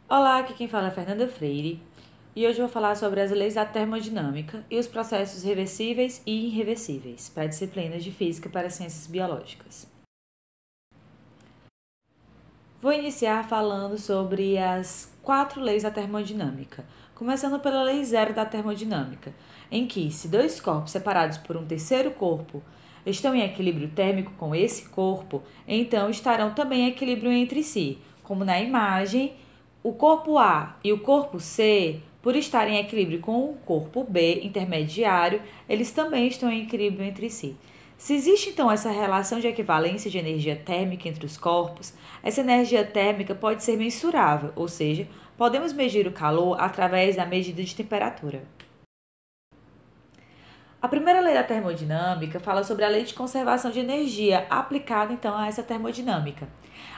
Olá, aqui quem fala é Fernanda Freire e hoje eu vou falar sobre as leis da termodinâmica e os processos reversíveis e irreversíveis para disciplinas de física para ciências biológicas. Vou iniciar falando sobre as 4 leis da termodinâmica, começando pela lei zero da termodinâmica, em que, se dois corpos separados por um terceiro corpo estão em equilíbrio térmico com esse corpo, então estarão também em equilíbrio entre si, como na imagem, o corpo A e o corpo C, por estarem em equilíbrio com o corpo B intermediário, eles também estão em equilíbrio entre si. Se existe então essa relação de equivalência de energia térmica entre os corpos, essa energia térmica pode ser mensurável, ou seja, podemos medir o calor através da medida de temperatura. A primeira lei da termodinâmica fala sobre a lei de conservação de energia aplicada então a essa termodinâmica.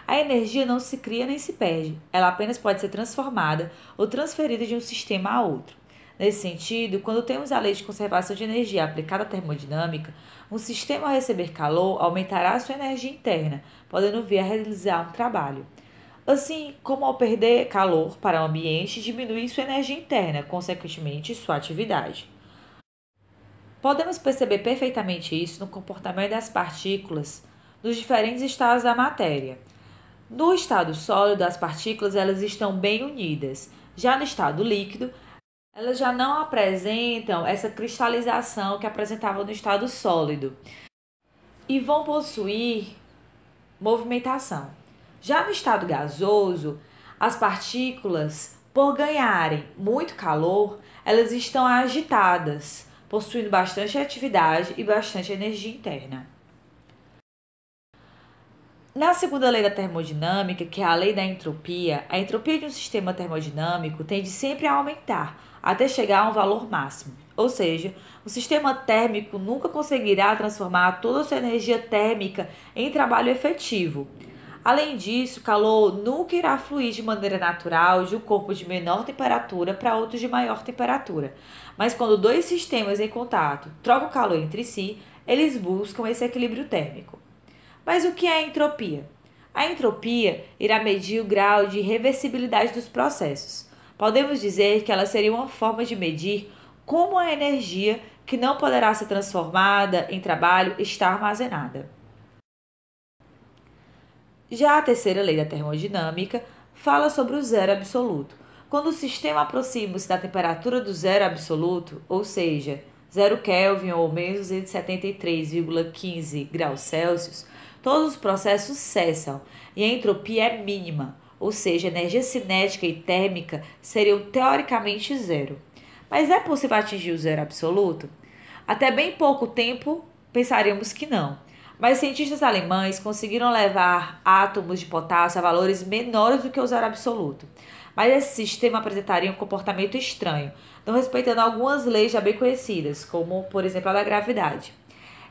A energia não se cria nem se perde, ela apenas pode ser transformada ou transferida de um sistema a outro. Nesse sentido, quando temos a lei de conservação de energia aplicada à termodinâmica, um sistema ao receber calor aumentará sua energia interna, podendo vir a realizar um trabalho. Assim como ao perder calor para o ambiente, diminui sua energia interna, consequentemente sua atividade. Podemos perceber perfeitamente isso no comportamento das partículas nos diferentes estados da matéria. No estado sólido, as partículas elas estão bem unidas. Já no estado líquido, elas já não apresentam essa cristalização que apresentavam no estado sólido e vão possuir movimentação. Já no estado gasoso, as partículas, por ganharem muito calor, elas estão agitadas, possuindo bastante atividade e bastante energia interna. Na segunda lei da termodinâmica, que é a lei da entropia, a entropia de um sistema termodinâmico tende sempre a aumentar, até chegar a um valor máximo. Ou seja, o sistema térmico nunca conseguirá transformar toda a sua energia térmica em trabalho efetivo. Além disso, o calor nunca irá fluir de maneira natural de um corpo de menor temperatura para outro de maior temperatura. Mas quando dois sistemas em contato trocam calor entre si, eles buscam esse equilíbrio térmico. Mas o que é a entropia? A entropia irá medir o grau de reversibilidade dos processos. Podemos dizer que ela seria uma forma de medir como a energia que não poderá ser transformada em trabalho está armazenada. Já a terceira lei da termodinâmica fala sobre o zero absoluto. Quando o sistema aproxima-se da temperatura do zero absoluto, ou seja, 0 Kelvin ou menos 273,15 graus Celsius, todos os processos cessam e a entropia é mínima, ou seja, a energia cinética e térmica seriam teoricamente zero. Mas é possível atingir o zero absoluto? Até bem pouco tempo pensaríamos que não. Mas cientistas alemães conseguiram levar átomos de potássio a valores menores do que o zero absoluto. Mas esse sistema apresentaria um comportamento estranho, não respeitando algumas leis já bem conhecidas, como, por exemplo, a da gravidade.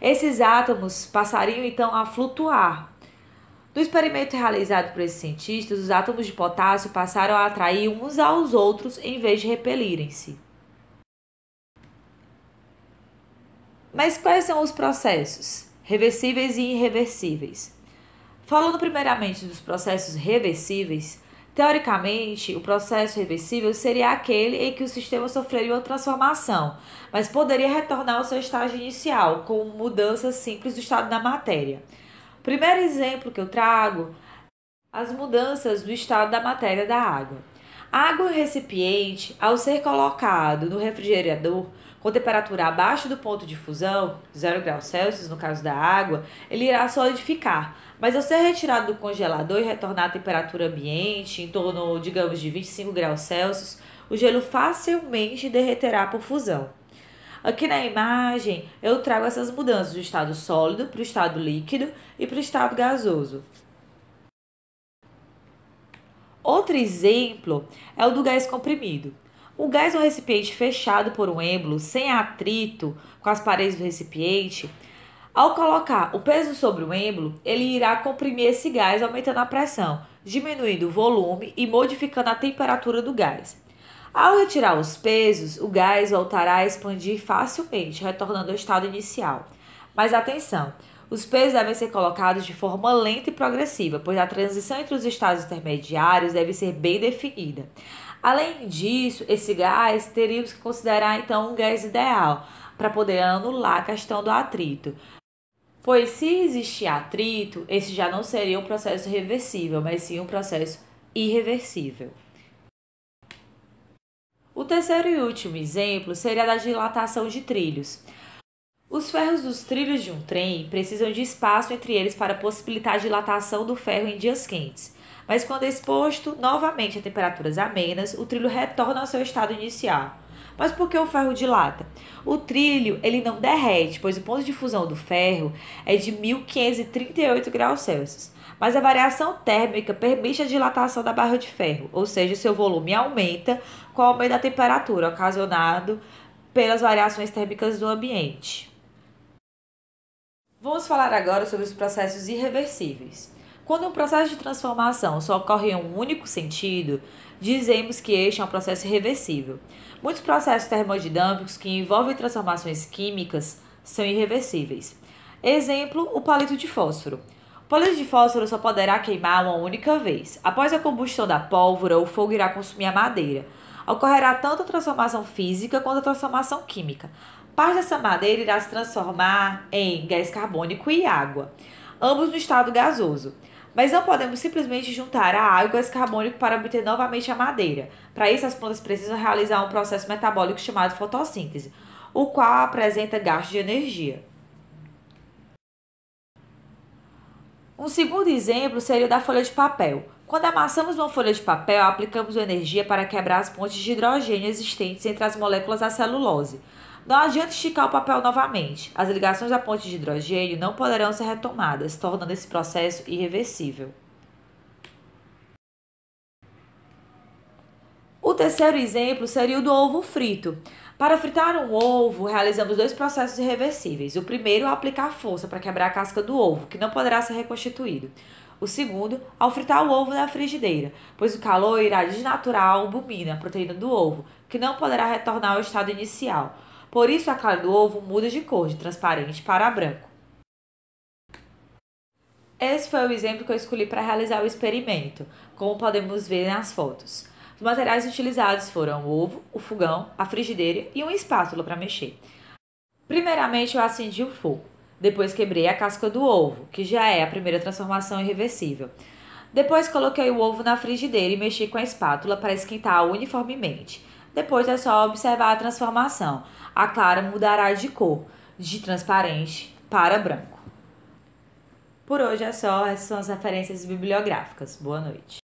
Esses átomos passariam então a flutuar. No experimento realizado por esses cientistas, os átomos de potássio passaram a atrair uns aos outros em vez de repelirem-se. Mas quais são os processos reversíveis e irreversíveis? Falando primeiramente dos processos reversíveis, teoricamente, o processo reversível seria aquele em que o sistema sofreria uma transformação, mas poderia retornar ao seu estágio inicial, com mudanças simples do estado da matéria. O primeiro exemplo que eu trago, as mudanças do estado da matéria da água. A água em recipiente, ao ser colocado no refrigerador, com temperatura abaixo do ponto de fusão, 0 graus Celsius no caso da água, ele irá solidificar. Mas ao ser retirado do congelador e retornar à temperatura ambiente, em torno, digamos, de 25 graus Celsius, o gelo facilmente derreterá por fusão. Aqui na imagem eu trago essas mudanças do estado sólido para o estado líquido e para o estado gasoso. Outro exemplo é o do gás comprimido. O gás é um recipiente fechado por um êmbolo sem atrito com as paredes do recipiente. Ao colocar o peso sobre o êmbolo, ele irá comprimir esse gás, aumentando a pressão, diminuindo o volume e modificando a temperatura do gás. Ao retirar os pesos, o gás voltará a expandir facilmente, retornando ao estado inicial. Mas atenção, Os pesos devem ser colocados de forma lenta e progressiva, pois a transição entre os estados intermediários deve ser bem definida. Além disso, esse gás teríamos que considerar então um gás ideal para poder anular a questão do atrito. Pois se existir atrito, esse já não seria um processo reversível, mas sim um processo irreversível. O terceiro e último exemplo seria a da dilatação de trilhos. Os ferros dos trilhos de um trem precisam de espaço entre eles para possibilitar a dilatação do ferro em dias quentes. Mas quando exposto novamente a temperaturas amenas, o trilho retorna ao seu estado inicial. Mas por que o ferro dilata? O trilho ele não derrete, pois o ponto de fusão do ferro é de 1538 graus Celsius. Mas a variação térmica permite a dilatação da barra de ferro, ou seja, seu volume aumenta com o aumento da temperatura, ocasionado pelas variações térmicas do ambiente. Vamos falar agora sobre os processos irreversíveis. Quando um processo de transformação só ocorre em um único sentido, dizemos que este é um processo irreversível. Muitos processos termodinâmicos que envolvem transformações químicas são irreversíveis. Exemplo, o palito de fósforo. O palito de fósforo só poderá queimar uma única vez. Após a combustão da pólvora, o fogo irá consumir a madeira. Ocorrerá tanto a transformação física quanto a transformação química. Parte dessa madeira irá se transformar em gás carbônico e água, ambos no estado gasoso. Mas não podemos simplesmente juntar a água e o gás carbônico para obter novamente a madeira. Para isso, as plantas precisam realizar um processo metabólico chamado fotossíntese, o qual apresenta gasto de energia. Um segundo exemplo seria o da folha de papel. Quando amassamos uma folha de papel, aplicamos energia para quebrar as pontes de hidrogênio existentes entre as moléculas da celulose. Não adianta esticar o papel novamente. As ligações da ponte de hidrogênio não poderão ser retomadas, tornando esse processo irreversível. O terceiro exemplo seria o do ovo frito. Para fritar um ovo, realizamos dois processos irreversíveis. O primeiro é aplicar força para quebrar a casca do ovo, que não poderá ser reconstituído. O segundo, ao fritar o ovo na frigideira, pois o calor irá desnaturar a albumina, a proteína do ovo, que não poderá retornar ao estado inicial. Por isso, a clara do ovo muda de cor, de transparente para branco. Esse foi o exemplo que eu escolhi para realizar o experimento, como podemos ver nas fotos. Os materiais utilizados foram o ovo, o fogão, a frigideira e uma espátula para mexer. Primeiramente, eu acendi o fogo. Depois, quebrei a casca do ovo, que já é a primeira transformação irreversível. Depois, coloquei o ovo na frigideira e mexi com a espátula para esquentar uniformemente. Depois, é só observar a transformação. A clara mudará de cor, de transparente para branco. Por hoje é só, essas são as referências bibliográficas. Boa noite.